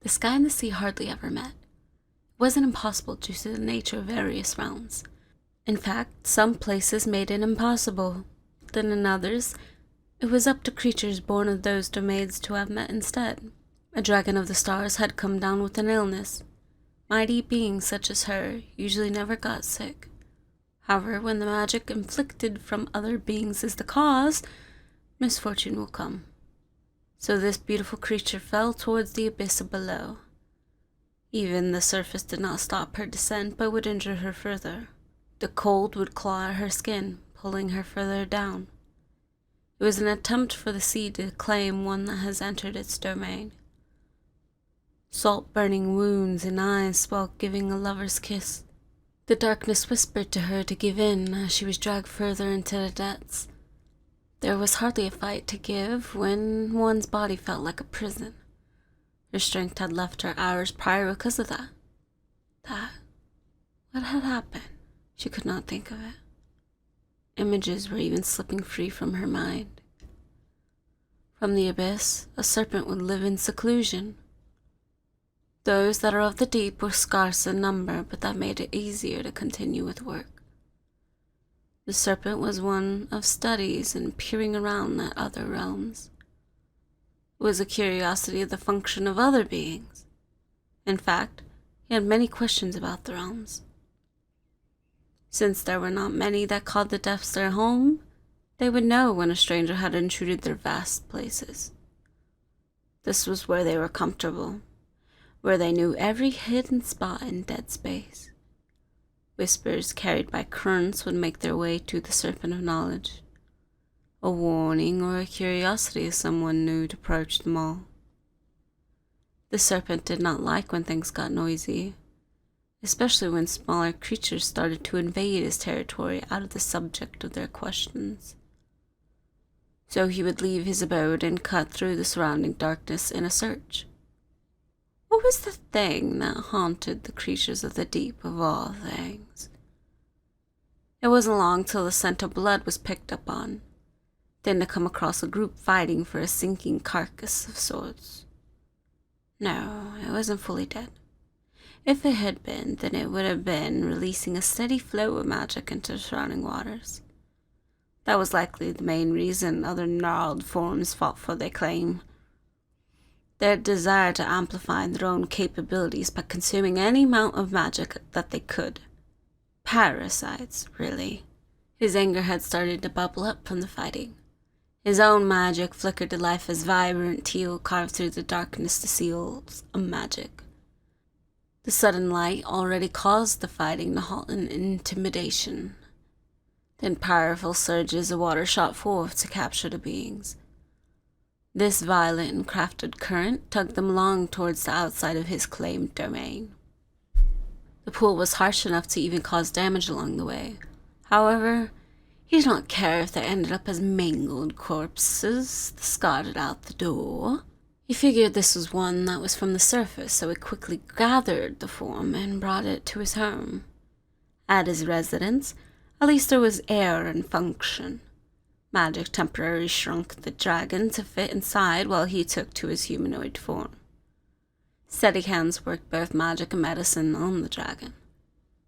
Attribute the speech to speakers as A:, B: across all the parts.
A: The sky and the sea hardly ever met. It wasn't impossible due to the nature of various realms. In fact, some places made it impossible. Then in others, it was up to creatures born of those domains to have met instead. A dragon of the stars had come down with an illness. Mighty beings such as her usually never got sick. However, when the magic inflicted from other beings is the cause, misfortune will come. So this beautiful creature fell towards the abyss below. Even the surface did not stop her descent, but would injure her further. The cold would claw at her skin, pulling her further down. It was an attempt for the sea to claim one that has entered its domain. Salt-burning wounds in eyes while giving a lover's kiss. The darkness whispered to her to give in as she was dragged further into the depths. There was hardly a fight to give when one's body felt like a prison. Her strength had left her hours prior because of that. What had happened? She could not think of it. Images were even slipping free from her mind. From the abyss, a serpent would live in seclusion. Those that are of the deep were scarce in number, but that made it easier to continue with work. The serpent was one of studies and peering around at other realms. It was a curiosity of the function of other beings. In fact, he had many questions about the realms. Since there were not many that called the depths their home, they would know when a stranger had intruded their vast places. This was where they were comfortable, where they knew every hidden spot in dead space. Whispers carried by currents would make their way to the serpent of knowledge. A warning or a curiosity of someone new to approach them all. The serpent did not like when things got noisy, especially when smaller creatures started to invade his territory out of the subject of their questions. So he would leave his abode and cut through the surrounding darkness in a search. What was the thing that haunted the creatures of the deep of all things? It wasn't long till the scent of blood was picked up on, then to come across a group fighting for a sinking carcass of sorts. No, it wasn't fully dead. If it had been, then it would have been releasing a steady flow of magic into the surrounding waters. That was likely the main reason other gnarled forms fought for their claim. Their desire to amplify their own capabilities by consuming any amount of magic that they could. Parasites, really. His anger had started to bubble up from the fighting. His own magic flickered to life as vibrant teal carved through the darkness the seals of magic. The sudden light already caused the fighting to halt in intimidation. Then powerful surges of water shot forth to capture the beings. This violent and crafted current tugged them along towards the outside of his claimed domain. The pool was harsh enough to even cause damage along the way. However, he did not care if they ended up as mangled corpses discarded out the door. He figured this was one that was from the surface, so he quickly gathered the form and brought it to his home. At his residence, at least there was air and function. Magic temporarily shrunk the dragon to fit inside while he took to his humanoid form. Steady hands worked both magic and medicine on the dragon.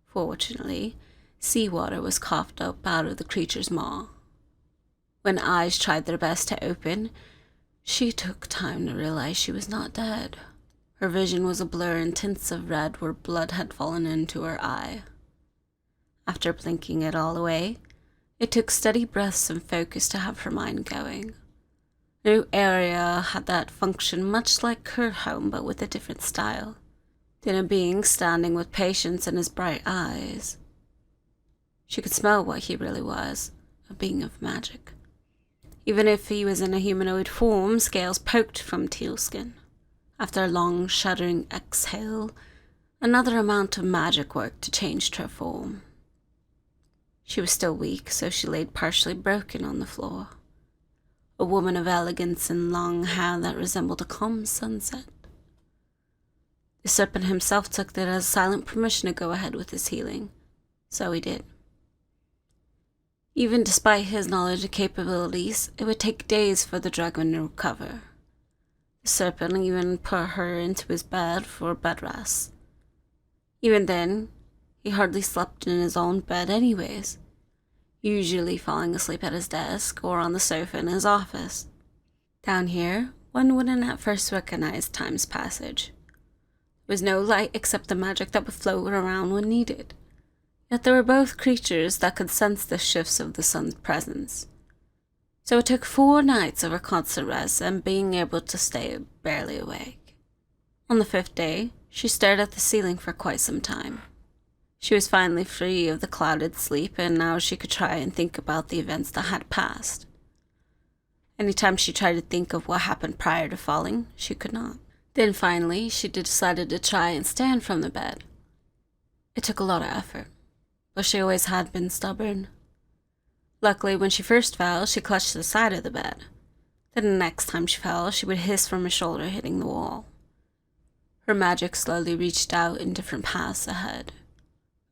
A: Fortunately, seawater was coughed up out of the creature's maw. When eyes tried their best to open, she took time to realize she was not dead. Her vision was a blur in tints of red where blood had fallen into her eye. After blinking it all away, it took steady breaths and focus to have her mind going. New area had that function much like her home, but with a different style. Then a being standing with patience in his bright eyes. She could smell what he really was, a being of magic. Even if he was in a humanoid form, scales poked from teal skin. After a long, shuddering exhale, another amount of magic worked to change her form. She was still weak, so she laid partially broken on the floor. A woman of elegance and long hair that resembled a calm sunset. The serpent himself took that as silent permission to go ahead with his healing, so he did. Even despite his knowledge and capabilities, it would take days for the dragon to recover. The serpent even put her into his bed for bed rest. Even then, he hardly slept in his own bed anyways, usually falling asleep at his desk or on the sofa in his office. Down here, one wouldn't at first recognize time's passage. There was no light except the magic that would float around when needed. Yet there were both creatures that could sense the shifts of the sun's presence. So it took 4 nights of her constant rest and being able to stay barely awake. On the 5th day, she stared at the ceiling for quite some time. She was finally free of the clouded sleep, and now she could try and think about the events that had passed. Anytime she tried to think of what happened prior to falling, she could not. Then finally, she decided to try and stand from the bed. It took a lot of effort, but she always had been stubborn. Luckily, when she first fell, she clutched the side of the bed. Then the next time she fell, she would hiss from her shoulder hitting the wall. Her magic slowly reached out in different paths ahead,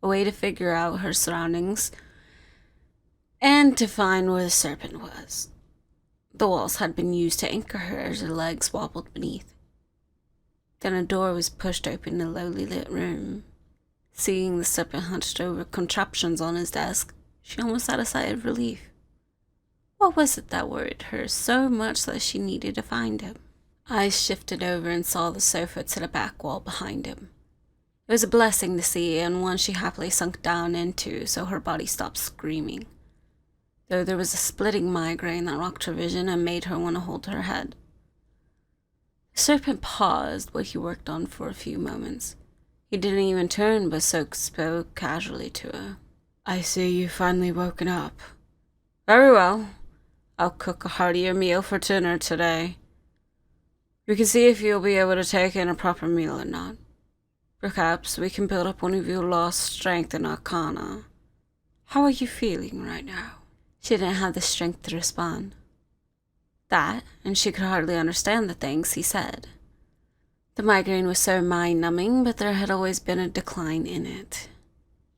A: a way to figure out her surroundings and to find where the serpent was. The walls had been used to anchor her as her legs wobbled beneath. Then a door was pushed open in a lowly lit room. Seeing the serpent hunched over contraptions on his desk, she almost had a sigh of relief. What was it that worried her so much that she needed to find him? Eyes shifted over and saw the sofa to the back wall behind him. It was a blessing to see, and one she happily sunk down into so her body stopped screaming, though there was a splitting migraine that rocked her vision and made her want to hold her head. The serpent paused what he worked on for a few moments. He didn't even turn but spoke casually to her. I see you've finally woken up. Very well. I'll cook a heartier meal for dinner today. We can see if you'll be able to take in a proper meal or not. Perhaps we can build up one of your lost strength and arcana. How are you feeling right now? She didn't have the strength to respond. That, and she could hardly understand the things he said. The migraine was so mind-numbing, but there had always been a decline in it.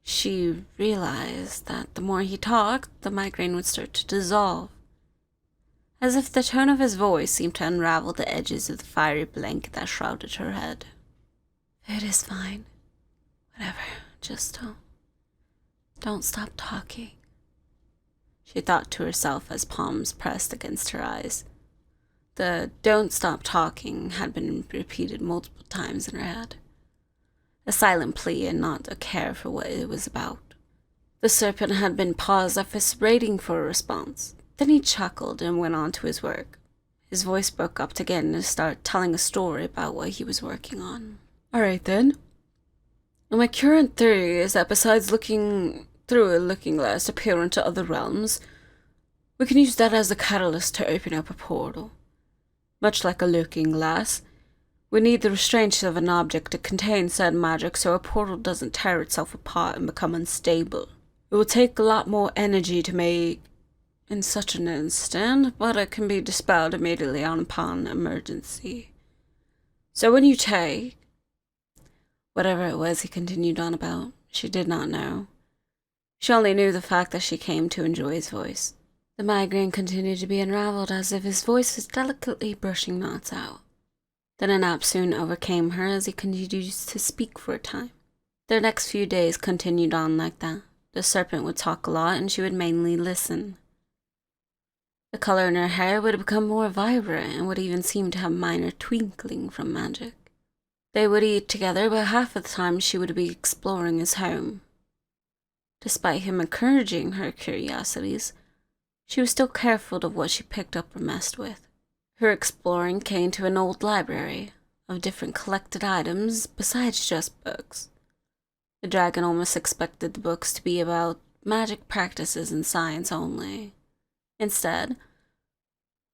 A: She realized that the more he talked, the migraine would start to dissolve, as if the tone of his voice seemed to unravel the edges of the fiery blanket that shrouded her head. It is fine. Whatever, just don't stop talking, she thought to herself as palms pressed against her eyes. The don't stop talking had been repeated multiple times in her head. A silent plea and not a care for what it was about. The serpent had been paused as if waiting for a response. Then he chuckled and went on to his work. His voice broke up again and started telling a story about what he was working on. Alright then. My current theory is that besides looking through a looking glass to peer into other realms, we can use that as a catalyst to open up a portal. Much like a looking glass, we need the restraints of an object to contain said magic so a portal doesn't tear itself apart and become unstable. It will take a lot more energy to make in such an instant, but it can be dispelled immediately upon emergency. So when you take whatever it was he continued on about, she did not know. She only knew the fact that she came to enjoy his voice. The migraine continued to be unraveled as if his voice was delicately brushing knots out. Then a nap soon overcame her as he continued to speak for a time. Their next few days continued on like that. The serpent would talk a lot and she would mainly listen. The color in her hair would become more vibrant and would even seem to have minor twinkling from magic. They would eat together, but half of the time she would be exploring his home. Despite him encouraging her curiosities, she was still careful of what she picked up or messed with. Her exploring came to an old library of different collected items besides just books. The dragon almost expected the books to be about magic practices and science only. Instead,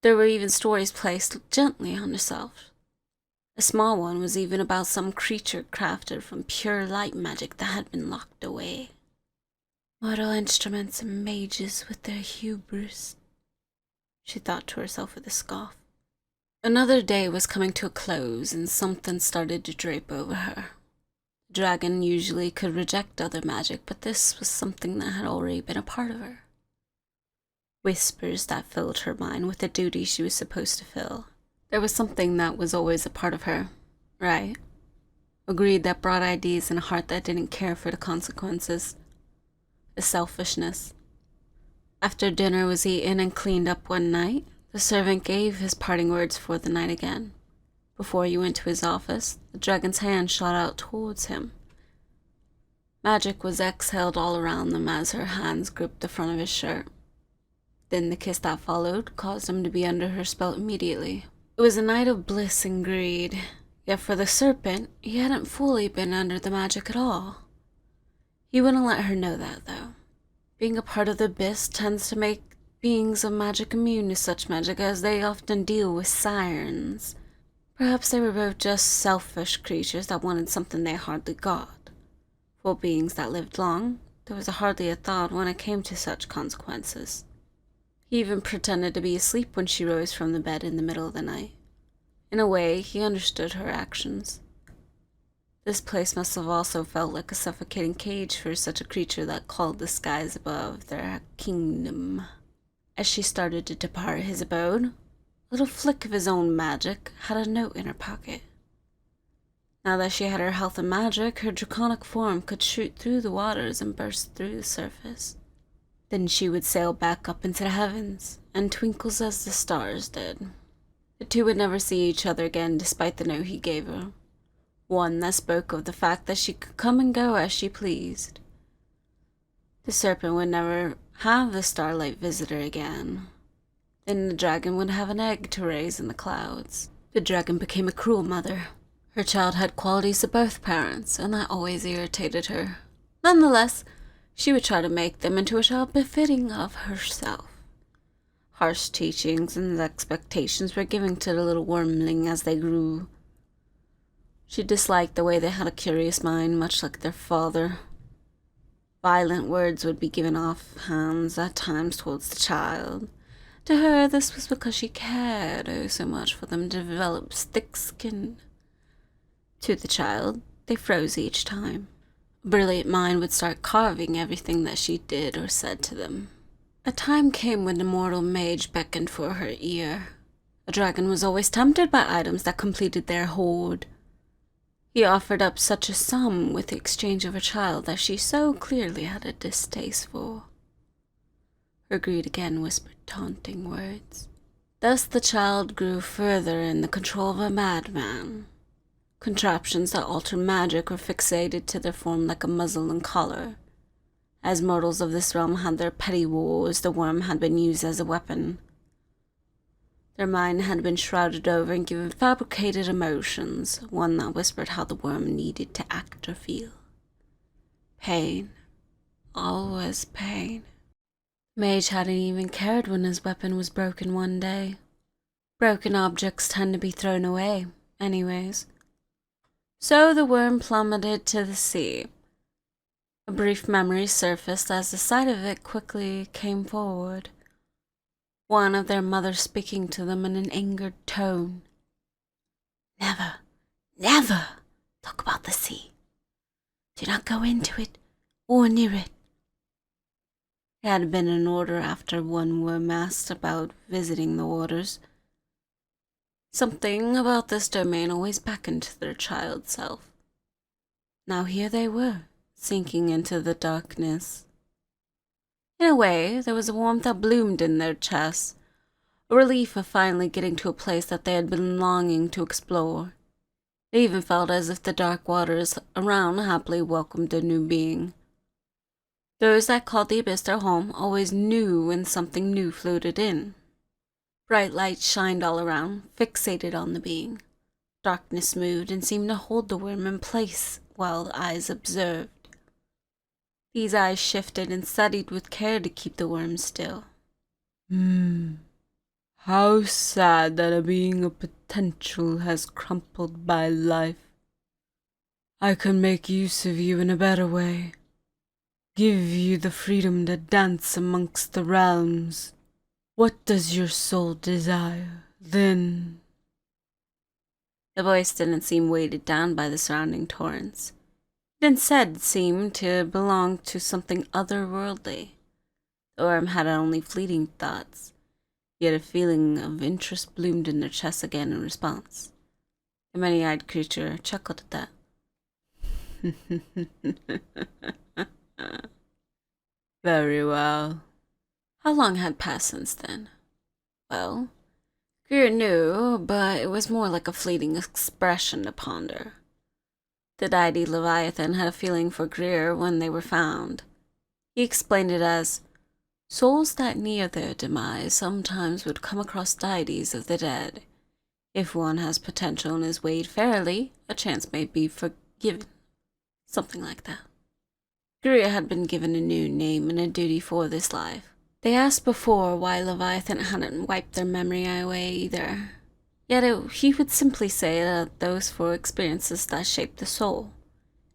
A: there were even stories placed gently on the shelf. A small one was even about some creature crafted from pure light magic that had been locked away. Mortal instruments and mages with their hubris, she thought to herself with a scoff. Another day was coming to a close and something started to drape over her. The dragon usually could reject other magic, but this was something that had already been a part of her. Whispers that filled her mind with the duty she was supposed to fill. There was something that was always a part of her, right? A greed that brought ideas and a heart that didn't care for the consequences. A selfishness. After dinner was eaten and cleaned up one night, the servant gave his parting words for the night again. Before he went to his office, the dragon's hand shot out towards him. Magic was exhaled all around them as her hands gripped the front of his shirt. Then the kiss that followed caused him to be under her spell immediately. It was a night of bliss and greed, yet for the serpent, he hadn't fully been under the magic at all. He wouldn't let her know that, though. Being a part of the abyss tends to make beings of magic immune to such magic, as they often deal with sirens. Perhaps they were both just selfish creatures that wanted something they hardly got. For beings that lived long, there was hardly a thought when it came to such consequences. He even pretended to be asleep when she rose from the bed in the middle of the night. In a way, he understood her actions. This place must have also felt like a suffocating cage for such a creature that called the skies above their kingdom. As she started to depart his abode, a little flick of his own magic had a note in her pocket. Now that she had her health and magic, her draconic form could shoot through the waters and burst through the surface. Then she would sail back up into the heavens, and twinkle as the stars did. The two would never see each other again despite the note he gave her. One that spoke of the fact that she could come and go as she pleased. The serpent would never have the starlight visitor again. Then the dragon would have an egg to raise in the clouds. The dragon became a cruel mother. Her child had qualities of both parents, and that always irritated her. Nonetheless, she would try to make them into a child befitting of herself. Harsh teachings and expectations were given to the little wormling as they grew. She disliked the way they had a curious mind, much like their father. Violent words would be given off hands at times towards the child. To her, this was because she cared oh so much for them to develop thick skin. To the child, they froze each time. A brilliant mind would start carving everything that she did or said to them. A time came when the mortal mage beckoned for her ear. A dragon was always tempted by items that completed their hoard. He offered up such a sum with the exchange of a child that she so clearly had a distaste for. Her greed again whispered taunting words. Thus the child grew further in the control of a madman. Contraptions that altered magic were fixated to their form like a muzzle and collar. As mortals of this realm had their petty wars, the worm had been used as a weapon. Their mind had been shrouded over and given fabricated emotions, one that whispered how the worm needed to act or feel. Pain. Always pain. Mage hadn't even cared when his weapon was broken one day. Broken objects tend to be thrown away, anyways. So the worm plummeted to the sea. A brief memory surfaced as the sight of it quickly came forward. One of their mothers speaking to them in an angered tone. Never, never talk about the sea. Do not go into it or near it. It had been an order after one worm asked about visiting the waters. Something about this domain always beckoned to their child self. Now here they were, sinking into the darkness. In a way, there was a warmth that bloomed in their chests, a relief of finally getting to a place that they had been longing to explore. They even felt as if the dark waters around happily welcomed a new being. Those that called the abyss their home always knew when something new floated in. Bright light shined all around, fixated on the being. Darkness moved and seemed to hold the worm in place while the eyes observed. These eyes shifted and studied with care to keep the worm still. How sad that a being of potential has crumpled by life. I can make use of you in a better way. Give you the freedom to dance amongst the realms. What does your soul desire, then? The voice didn't seem weighted down by the surrounding torrents. It instead seemed to belong to something otherworldly. The worm had only fleeting thoughts. Yet a feeling of interest bloomed in their chests again in response. The many-eyed creature chuckled at that. Very well. How long had passed since then? Well, Greer knew, but it was more like a fleeting expression to ponder. The deity Leviathan had a feeling for Greer when they were found. He explained it as, souls that near their demise sometimes would come across deities of the dead. If one has potential and is weighed fairly, a chance may be forgiven. Something like that. Greer had been given a new name and a duty for this life. They asked before why Leviathan hadn't wiped their memory away either. Yet he would simply say that those were experiences that shaped the soul.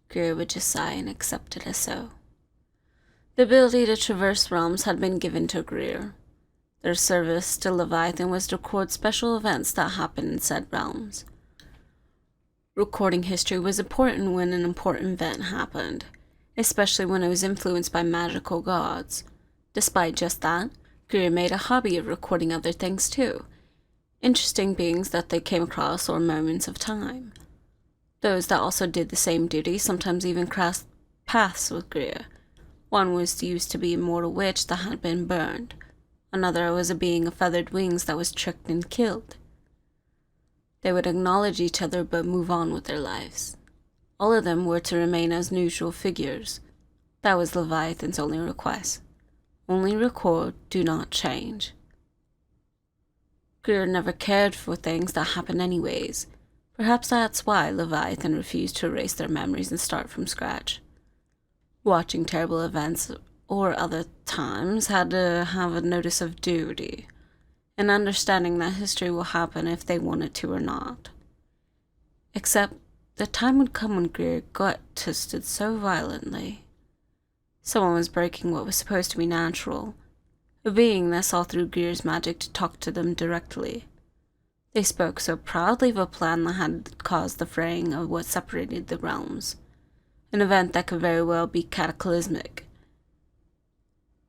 A: Greer would just sigh and accept it as so. The ability to traverse realms had been given to Greer. Their service to Leviathan was to record special events that happened in said realms. Recording history was important when an important event happened, especially when it was influenced by magical gods. Despite just that, Greer made a hobby of recording other things too. Interesting beings that they came across or moments of time. Those that also did the same duty sometimes even crossed paths with Greer. One was used to be a mortal witch that had been burned. Another was a being of feathered wings that was tricked and killed. They would acknowledge each other but move on with their lives. All of them were to remain as neutral figures. That was Leviathan's only request. Only record, do not change. Greer never cared for things that happened anyways. Perhaps that's why Leviathan refused to erase their memories and start from scratch. Watching terrible events or other times had to have a notice of duty, and understanding that history will happen if they want it to or not. Except the time would come when Greer got twisted so violently. Someone was breaking what was supposed to be natural, a being that saw through Greer's magic to talk to them directly. They spoke so proudly of a plan that had caused the fraying of what separated the realms, an event that could very well be cataclysmic.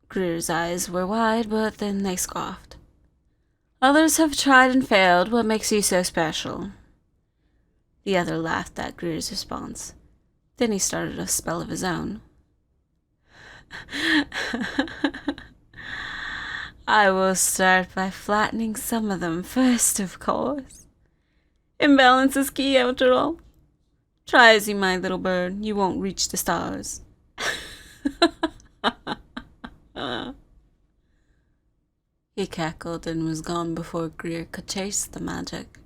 A: Greer's eyes were wide, but then they scoffed. Others have tried and failed. What makes you so special? The other laughed at Greer's response. Then he started a spell of his own. I will start by flattening some of them first, of course. Imbalance is key, after all. Try as you might, little bird, you won't reach the stars. He cackled and was gone before Greer could chase the magic.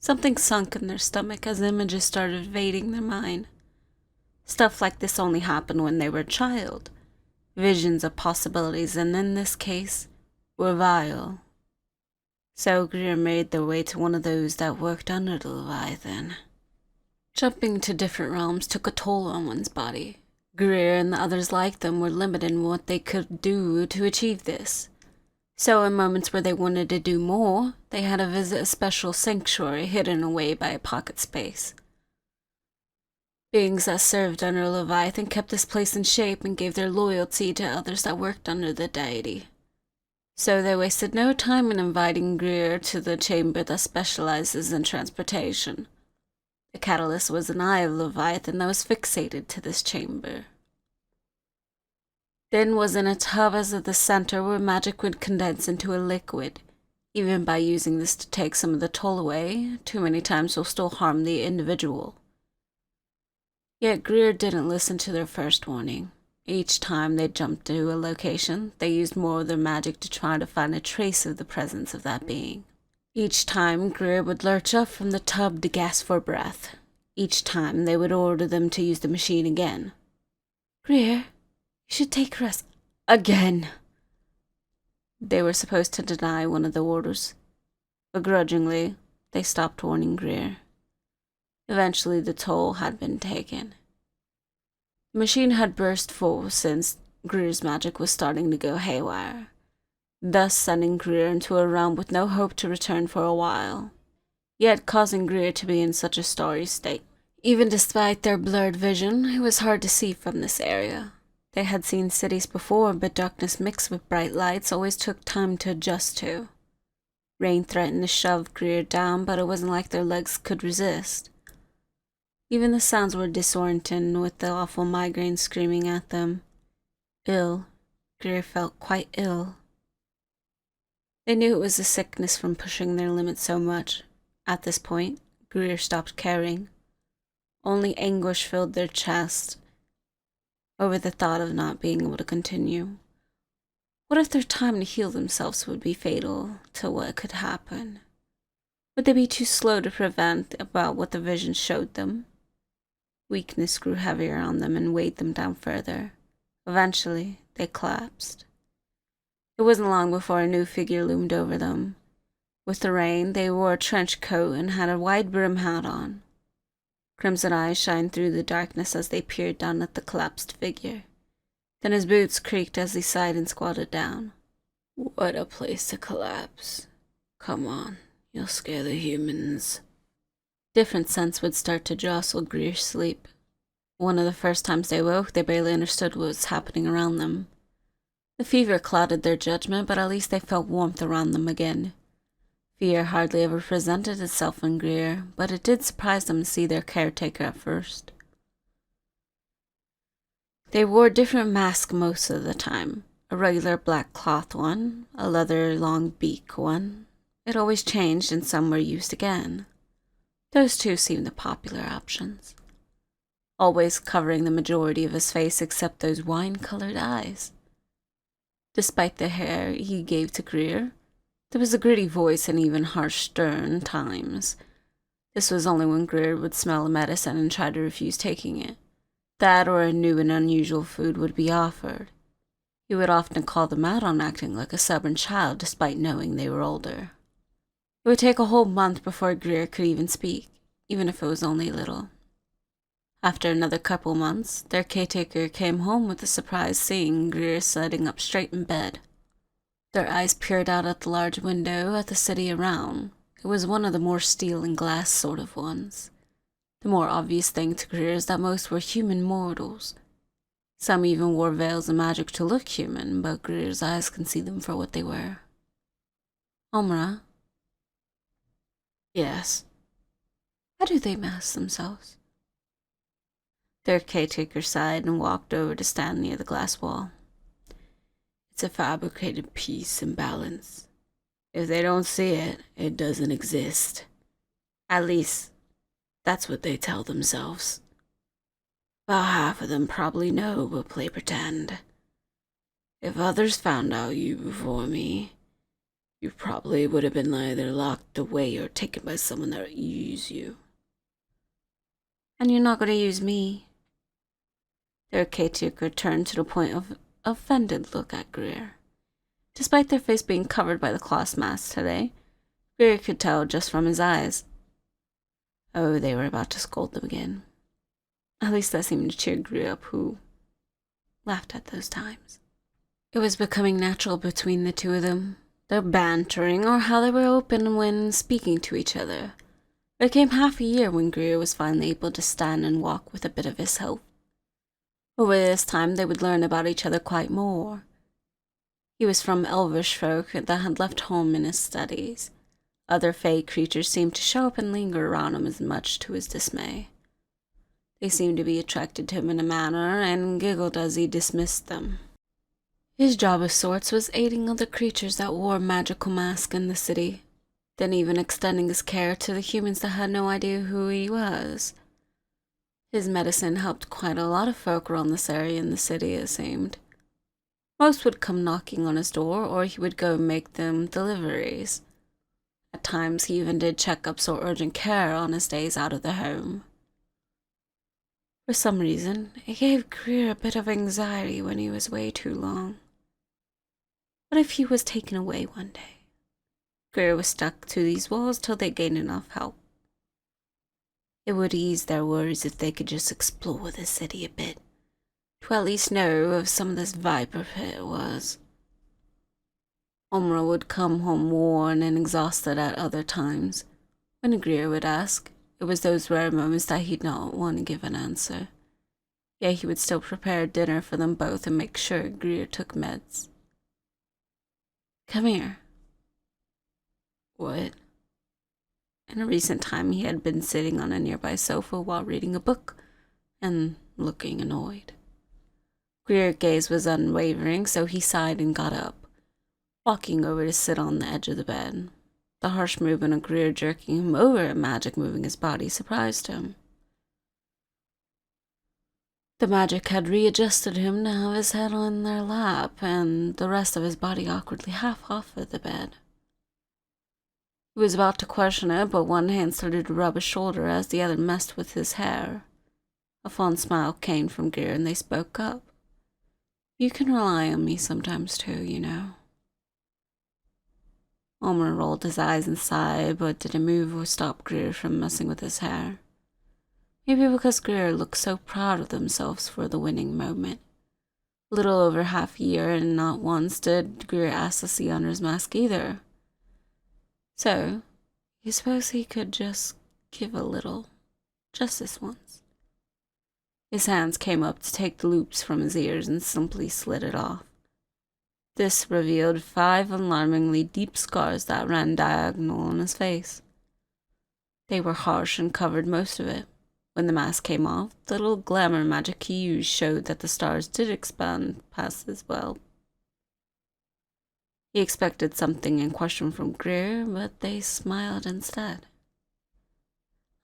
A: Something sunk in their stomach as images started invading their mind. Stuff like this only happened when they were a child. Visions of possibilities, and in this case, were vile. So Greer made their way to one of those that worked under the Leviathan. Jumping to different realms took a toll on one's body. Greer and the others like them were limited in what they could do to achieve this. So in moments where they wanted to do more, they had to visit a special sanctuary hidden away by a pocket space. Beings that served under Leviathan kept this place in shape and gave their loyalty to others that worked under the deity. So they wasted no time in inviting Greer to the chamber that specializes in transportation. The catalyst was an eye of Leviathan that was fixated to this chamber. Then was in a tub as at the center where magic would condense into a liquid. Even by using this to take some of the toll away, too many times will still harm the individual. Yet Greer didn't listen to their first warning. Each time they jumped to a location, they used more of their magic to try to find a trace of the presence of that being. Each time, Greer would lurch up from the tub to gasp for breath. Each time, they would order them to use the machine again. Greer, you should take a rest. Again! They were supposed to deny one of the orders. Begrudgingly, they stopped warning Greer. Eventually, the toll had been taken. The machine had burst full since Greer's magic was starting to go haywire, thus sending Greer into a realm with no hope to return for a while, yet causing Greer to be in such a starry state. Even despite their blurred vision, it was hard to see from this area. They had seen cities before, but darkness mixed with bright lights always took time to adjust to. Rain threatened to shove Greer down, but it wasn't like their legs could resist. Even the sounds were disorienting, with the awful migraine screaming at them. Ill. Greer felt quite ill. They knew it was a sickness from pushing their limits so much. At this point, Greer stopped caring. Only anguish filled their chest over the thought of not being able to continue. What if their time to heal themselves would be fatal to what could happen? Would they be too slow to prevent about what the vision showed them? Weakness grew heavier on them and weighed them down further. Eventually, they collapsed. It wasn't long before a new figure loomed over them. With the rain, they wore a trench coat and had a wide brim hat on. Crimson eyes shined through the darkness as they peered down at the collapsed figure. Then his boots creaked as he sighed and squatted down. What a place to collapse. Come on, you'll scare the humans. Different scents would start to jostle Greer's sleep. One of the first times they woke, they barely understood what was happening around them. The fever clouded their judgment, but at least they felt warmth around them again. Fear hardly ever presented itself in Greer, but it did surprise them to see their caretaker at first. They wore different masks most of the time, a regular black cloth one, a leather long beak one. It always changed and some were used again. Those two seemed the popular options, always covering the majority of his face except those wine-colored eyes. Despite the hair he gave to Greer, there was a gritty voice and even harsh, stern times. This was only when Greer would smell a medicine and try to refuse taking it. That or a new and unusual food would be offered. He would often call them out on acting like a stubborn child despite knowing they were older. It would take a whole month before Greer could even speak, even if it was only a little. After another couple months, their caretaker came home with a surprise seeing Greer sitting up straight in bed. Their eyes peered out at the large window at the city around. It was one of the more steel and glass sort of ones. The more obvious thing to Greer is that most were human mortals. Some even wore veils and magic to look human, but Greer's eyes could see them for what they were. Omra? Yes. How do they mask themselves? Their caretaker sighed and walked over to stand near the glass wall. It's a fabricated peace and balance. If they don't see it, it doesn't exist. At least, that's what they tell themselves. About half of them probably know but play pretend. If others found out you before me, you probably would have been either locked away or taken by someone that would use you. And you're not going to use me. Their caretaker turned to the point of offended look at Greer. Despite their face being covered by the cloth mask today, Greer could tell just from his eyes. Oh, they were about to scold them again. At least that seemed to cheer Greer up, who laughed at those times. It was becoming natural between the two of them, their bantering or how they were open when speaking to each other. It came half a year when Greer was finally able to stand and walk with a bit of his help. Over this time they would learn about each other quite more. He was from elvish folk that had left home in his studies. Other fey creatures seemed to show up and linger around him as much to his dismay. They seemed to be attracted to him in a manner and giggled as he dismissed them. His job of sorts was aiding other creatures that wore magical masks in the city, then even extending his care to the humans that had no idea who he was. His medicine helped quite a lot of folk around this area in the city, it seemed. Most would come knocking on his door, or he would go make them deliveries. At times he even did checkups or urgent care on his days out of the home. For some reason, it gave Greer a bit of anxiety when he was away too long. What if he was taken away one day? Greer was stuck to these walls till they gained enough help. It would ease their worries if they could just explore the city a bit, to at least know if some of this viper pit was. Omra would come home worn and exhausted at other times. When Greer would ask, it was those rare moments that he'd not want to give an answer. Yet he would still prepare dinner for them both and make sure Greer took meds. "Come here." "What?" In a recent time, he had been sitting on a nearby sofa while reading a book and looking annoyed. Greer's gaze was unwavering, so he sighed and got up, walking over to sit on the edge of the bed. The harsh movement of Greer jerking him over and magic moving his body surprised him. The magic had readjusted him to have his head on their lap and the rest of his body awkwardly half off of the bed. He was about to question it, but one hand started to rub his shoulder as the other messed with his hair. A fond smile came from Greer and they spoke up. "You can rely on me sometimes too, you know." Omar rolled his eyes and sighed, but didn't move or stop Greer from messing with his hair. Maybe because Greer looked so proud of themselves for the winning moment. A little over half a year, and not once did Greer ask to see under his mask either. So, you suppose he could just give a little, just this once? His hands came up to take the loops from his ears and simply slid it off. This revealed 5 alarmingly deep scars that ran diagonal on his face. They were harsh and covered most of it. When the mask came off, the little glamour magic he used showed that the stars did expand past as well. He expected something in question from Greer, but they smiled instead.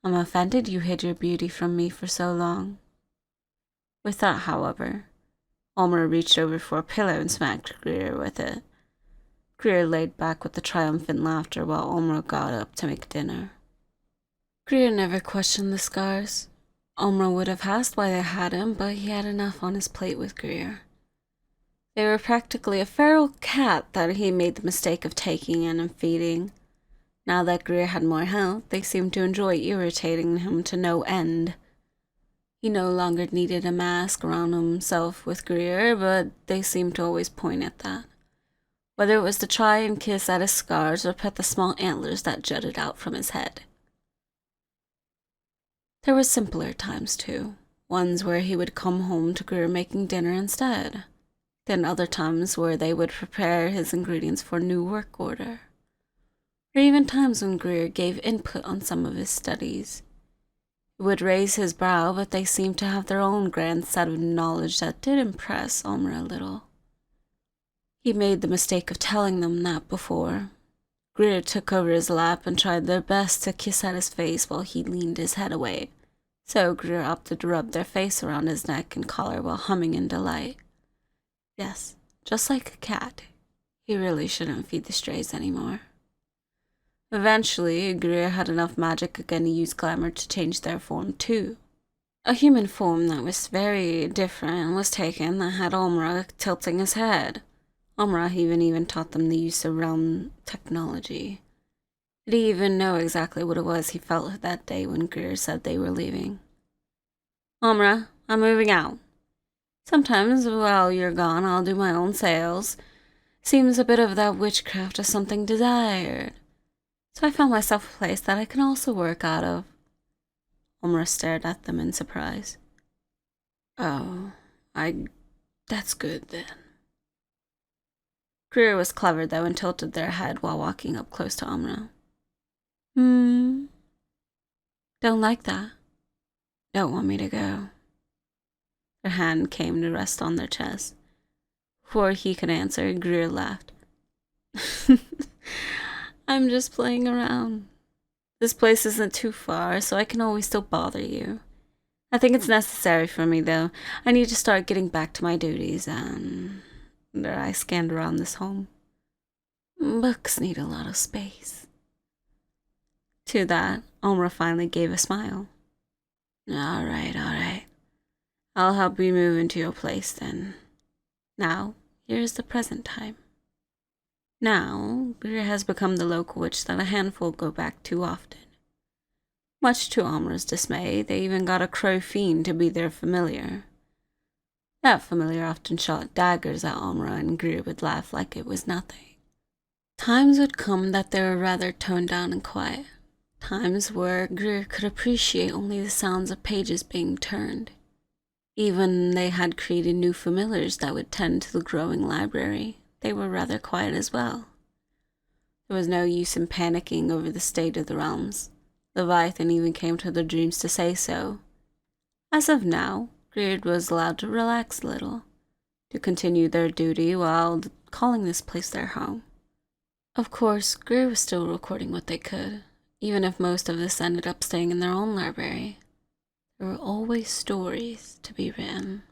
A: "I'm offended you hid your beauty from me for so long." With that, however, Omar reached over for a pillow and smacked Greer with it. Greer laid back with a triumphant laughter while Omar got up to make dinner. Greer never questioned the scars. Omar would have asked why they had him, but he had enough on his plate with Greer. They were practically a feral cat that he made the mistake of taking in and feeding. Now that Greer had more health, they seemed to enjoy irritating him to no end. He no longer needed a mask around himself with Greer, but they seemed to always point at that. Whether it was to try and kiss at his scars or pet the small antlers that jutted out from his head. There were simpler times, too. Ones where he would come home to Greer making dinner instead. Then other times where they would prepare his ingredients for a new work order. Or even times when Greer gave input on some of his studies. He would raise his brow, but they seemed to have their own grand set of knowledge that did impress Omar a little. He made the mistake of telling them that before. Greer took over his lap and tried their best to kiss at his face while he leaned his head away, so Greer opted to rub their face around his neck and collar while humming in delight. Yes, just like a cat, he really shouldn't feed the strays anymore. Eventually, Greer had enough magic again to use glamour to change their form too. A human form that was very different was taken that had Omra tilting his head. Omra even taught them the use of realm technology. Did he even know exactly what it was he felt that day when Greer said they were leaving? "Omra, I'm moving out. Sometimes while you're gone, I'll do my own sales. Seems a bit of that witchcraft is something desired. So I found myself a place that I can also work out of." Omra stared at them in surprise. "Oh, that's good then." Greer was clever though and tilted their head while walking up close to Omra. Don't like that? Don't want me to go?" Her hand came to rest on their chest. Before he could answer, Greer laughed. "I'm just playing around. This place isn't too far, so I can always still bother you. I think it's necessary for me, though. I need to start getting back to my duties, and..." Their eyes scanned around this home. "Books need a lot of space." To that, Omra finally gave a smile. All right. I'll help you move into your place then. Now, here's the present time. Now, Greer has become the local witch that a handful go back to often. Much to Omra's dismay, they even got a crow fiend to be their familiar. That familiar often shot daggers at Omra, and Greer would laugh like it was nothing. Times would come that they were rather toned down and quiet. Times where Greer could appreciate only the sounds of pages being turned. Even they had created new familiars that would tend to the growing library. They were rather quiet as well. There was no use in panicking over the state of the realms. Leviathan even came to their dreams to say so. As of now, Greer was allowed to relax a little, to continue their duty while calling this place their home. Of course, Greer was still recording what they could, even if most of this ended up staying in their own library. There were always stories to be written.